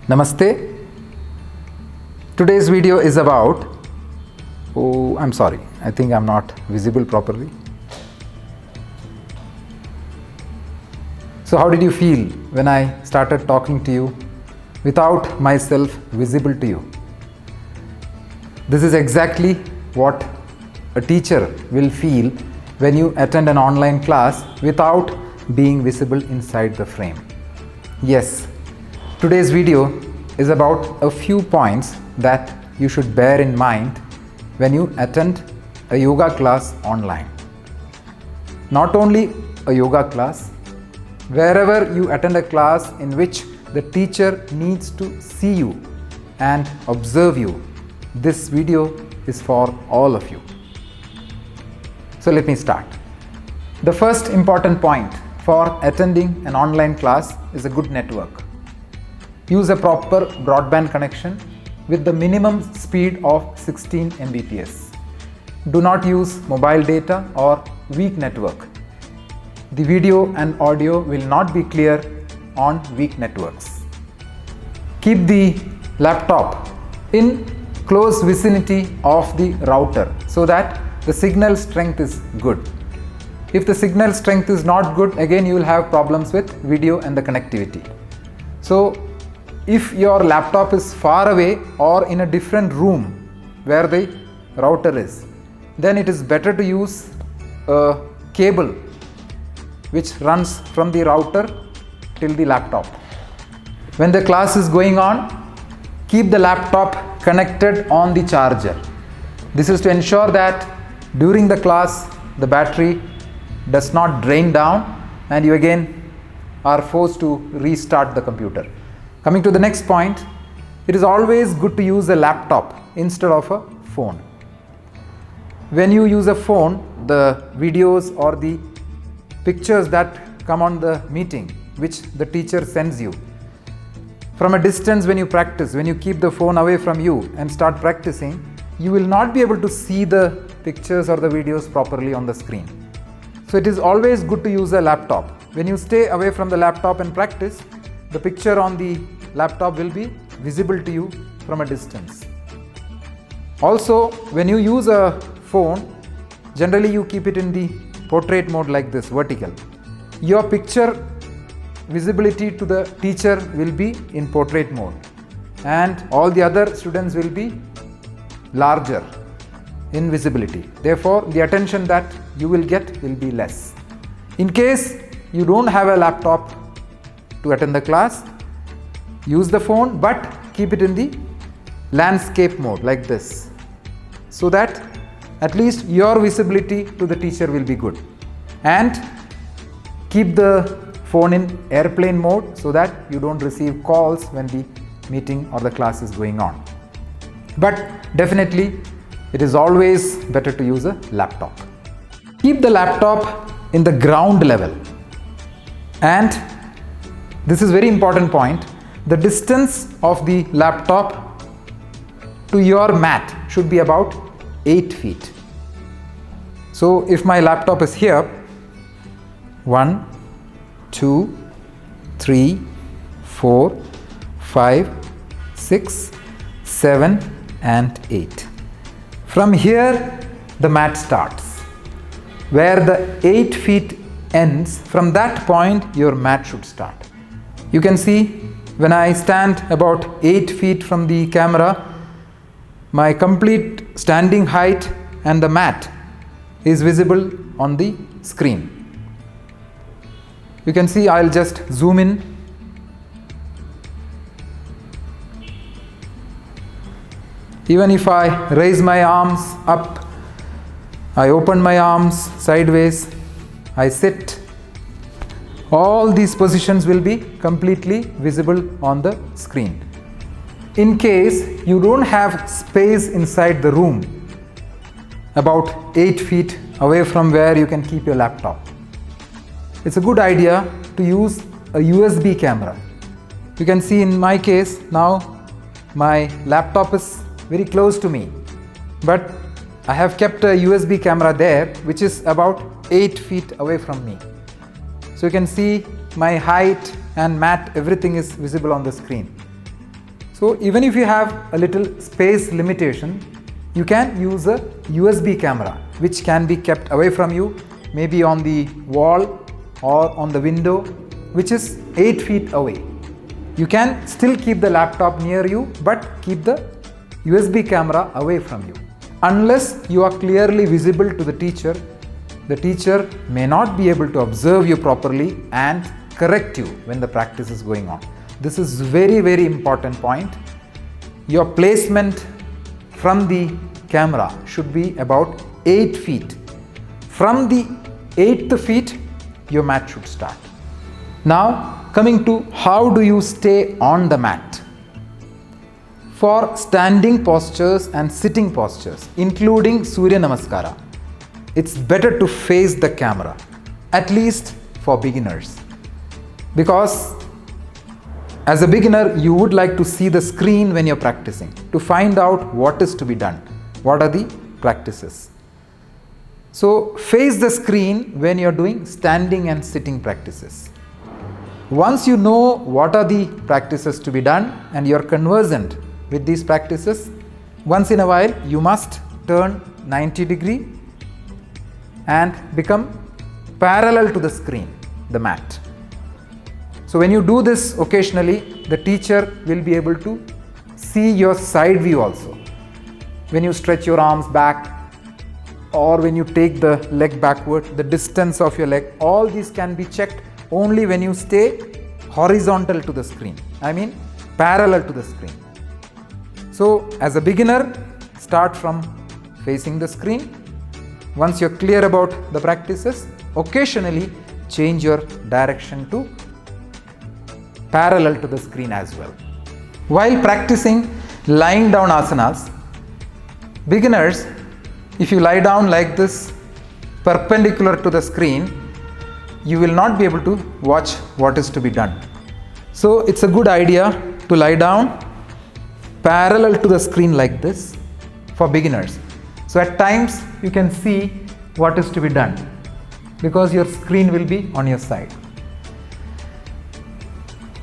Namaste. Today's video is about, I'm sorry, I think I'm not visible properly. So how did you feel when I started talking to you without myself visible to you? This is exactly what a teacher will feel when you attend an online class without being visible inside the frame. Yes, today's video is about a few points that you should bear in mind when you attend a yoga class online. Not only a yoga class, wherever you attend a class in which the teacher needs to see you and observe you, this video is for all of you. So let me start. The first important point for attending an online class is a good network. Use a proper broadband connection with the minimum speed of 16 Mbps. Do not use mobile data or weak network. The video and audio will not be clear on weak networks. Keep the laptop in close vicinity of the router so that the signal strength is good. If the signal strength is not good, again you will have problems with video and the connectivity. So if your laptop is far away or in a different room where the router is, then it is better to use a cable which runs from the router till the laptop. When the class is going on, keep the laptop connected on the charger. This is to ensure that during the class the battery does not drain down and you again are forced to restart the computer. Coming to the next point, it is always good to use a laptop instead of a phone. When you use a phone, the videos or the pictures that come on the meeting which the teacher sends you, from a distance when you practice, when you keep the phone away from you and start practicing, you will not be able to see the pictures or the videos properly on the screen. So it is always good to use a laptop. When you stay away from the laptop and practice, the picture on the laptop will be visible to you from a distance. Also, when you use a phone, generally you keep it in the portrait mode like this, vertical. Your picture visibility to the teacher will be in portrait mode and all the other students will be larger in visibility. Therefore, the attention that you will get will be less. In case you don't have a laptop to attend the class, use the phone but keep it in the landscape mode like this, so that at least your visibility to the teacher will be good. And keep the phone in airplane mode so that you don't receive calls when the meeting or the class is going on. But definitely it is always better to use a laptop. Keep the laptop in the ground level, and this is very important point. The distance of the laptop to your mat should be about 8 feet. So if my laptop is here, 1, 2, 3, 4, 5, 6, 7 and 8. From here the mat starts. Where the 8 feet ends, from that point your mat should start. You can see when I stand about 8 feet from the camera, my complete standing height and the mat is visible on the screen. You can see, I'll just zoom in. Even if I raise my arms up, I open my arms sideways, I sit, all these positions will be completely visible on the screen. In case you don't have space inside the room, about 8 feet away from where you can keep your laptop, it's a good idea to use a USB camera. You can see in my case now my laptop is very close to me, but I have kept a USB camera there which is about 8 feet away from me. So you can see my height and mat, everything is visible on the screen. So even if you have a little space limitation, you can use a USB camera which can be kept away from you, maybe on the wall or on the window, which is 8 feet away. You can still keep the laptop near you, but keep the USB camera away from you. Unless you are clearly visible to the teacher may not be able to observe you properly and correct you when the practice is going on. This is very, very important point. Your placement from the camera should be about 8 feet. From the 8th feet, your mat should start. Now, coming to how do you stay on the mat? For standing postures and sitting postures, including Surya Namaskara, it's better to face the camera, at least for beginners. Because as a beginner, you would like to see the screen when you're practicing to find out what is to be done, what are the practices. So face the screen when you're doing standing and sitting practices. Once you know what are the practices to be done and you're conversant with these practices, once in a while you must turn 90 degree and become parallel to the screen, the mat. So when you do this occasionally, the teacher will be able to see your side view also. When you stretch your arms back or when you take the leg backward, the distance of your leg, all these can be checked only when you stay horizontal to the screen. I mean parallel to the screen. So as a beginner, start from facing the screen. Once you're clear about the practices, occasionally change your direction to parallel to the screen as well. While practicing lying down asanas, beginners, if you lie down like this perpendicular to the screen, you will not be able to watch what is to be done. So it's a good idea to lie down parallel to the screen like this for beginners. So at times you can see what is to be done because your screen will be on your side.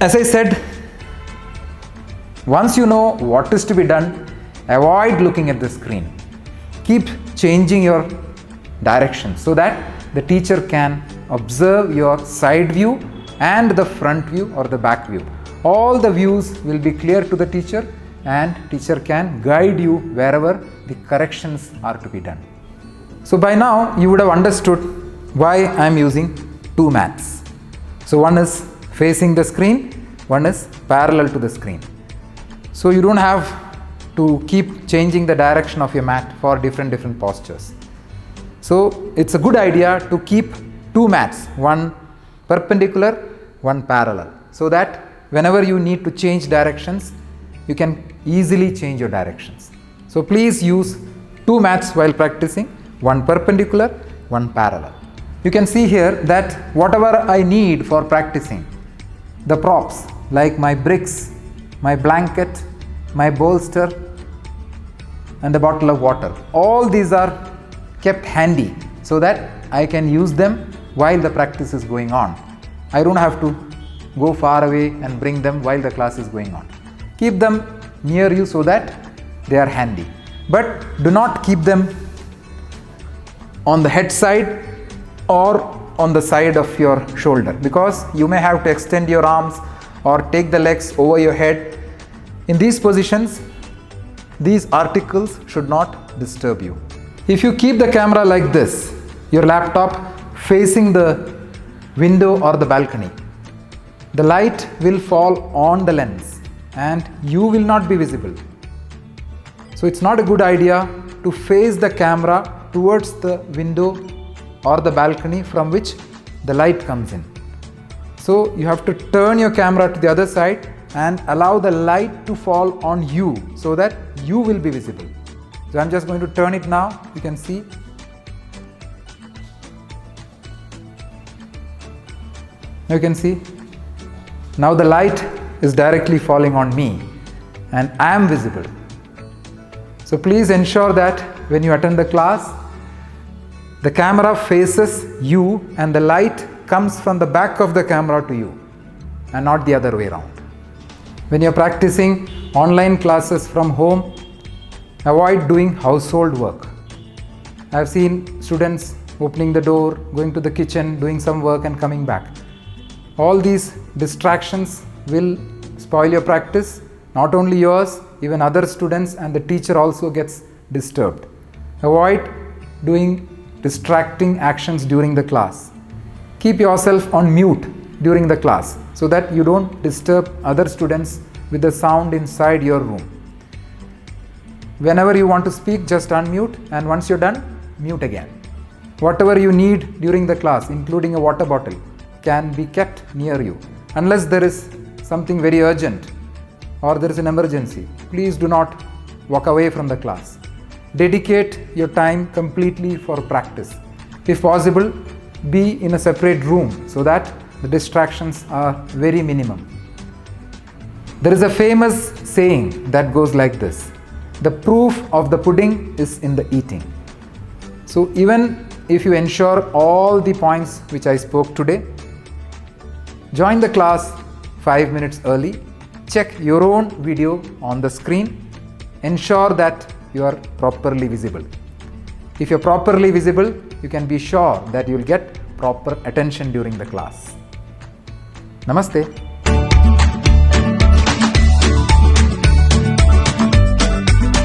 As I said, once you know what is to be done, avoid looking at the screen. Keep changing your direction so that the teacher can observe your side view and the front view or the back view. All the views will be clear to the teacher and teacher can guide you wherever the corrections are to be done. So by now you would have understood why I am using two mats. So one is facing the screen, one is parallel to the screen. So you don't have to keep changing the direction of your mat for different postures. So it's a good idea to keep two mats, one perpendicular, one parallel, so that whenever you need to change directions, you can easily change your directions. So please use two mats while practicing, one perpendicular, one parallel. You can see here that whatever I need for practicing, the props like my bricks, my blanket, my bolster and the bottle of water, all these are kept handy so that I can use them while the practice is going on. I don't have to go far away and bring them while the class is going on. Keep them near you so that they are handy, but do not keep them on the head side or on the side of your shoulder, because you may have to extend your arms or take the legs over your head. In these positions, these articles should not disturb you. If you keep the camera like this, your laptop facing the window or the balcony, the light will fall on the lens and you will not be visible. So it's not a good idea to face the camera towards the window or the balcony from which the light comes in. So you have to turn your camera to the other side and allow the light to fall on you so that you will be visible. So I'm just going to turn it now. You can see. You can see. Now the light is directly falling on me and I am visible. So please ensure that when you attend the class, the camera faces you and the light comes from the back of the camera to you and not the other way around. When you're practicing online classes from home, avoid doing household work. I've seen students opening the door, going to the kitchen, doing some work and coming back. All these distractions will spoil your practice, not only yours, even other students, and the teacher also gets disturbed. Avoid doing distracting actions during the class. Keep yourself on mute during the class so that you don't disturb other students with the sound inside your room. Whenever you want to speak, just unmute, and once you're done, mute again. Whatever you need during the class, including a water bottle, can be kept near you. Unless there is something very urgent or there is an emergency, please do not walk away from the class. Dedicate your time completely for practice. If possible, be in a separate room so that the distractions are very minimum. There is a famous saying that goes like this: the proof of the pudding is in the eating. So even if you ensure all the points which I spoke today, join the class 5 minutes early, check your own video on the screen, ensure that you are properly visible. If you're properly visible, you can be sure that you'll get proper attention during the class. Namaste.